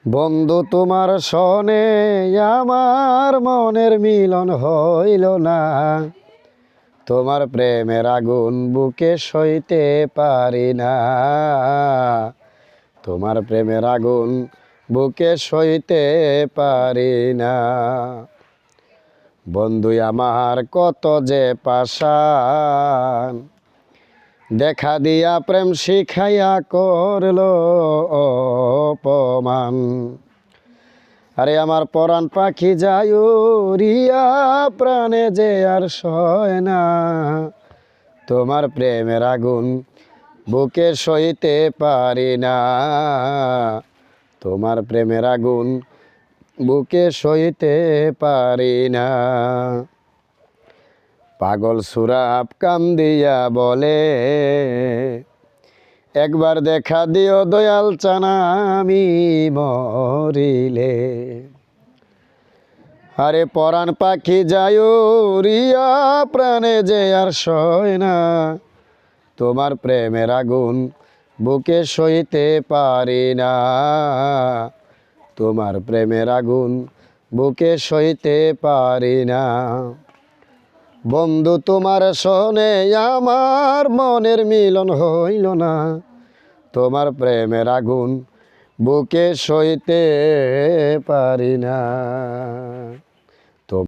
বন্ধু তোমার সনে আমার মনের মিলন হইল না। তোমার প্রেমের আগুন বুকে সইতে পারি না। তোমার প্রেমের আগুন বুকে সইতে পারি না। বন্ধু আমার কত যে পাশান, দেখা দিয়া প্রেম শিখাইয়া করলো অপমান। আরে আমার পরাণ পাখি যায় উড়িয়া, প্রাণে যে আর সয় না। তোমার প্রেমের আগুন বুকে সইতে পারি না। তোমার প্রেমের আগুন বুকে সইতে পারি না। পাগল সুরাব কান্দিয়া বলে, একবার দেখা দিও দয়াল চানা আমি মরিলে। আরে পরাণ পাখি যায় উড়িয়া, প্রাণে যে আর সয় না। তোমার প্রেমের আগুন বুকে সইতে পারি না। তোমার প্রেমের আগুন বুকে সইতে পারি না। বন্ধু তোমার সনে আমার মনের মিলন হইল না। তোমার প্রেমের আগুন বুকে সইতে পারি না।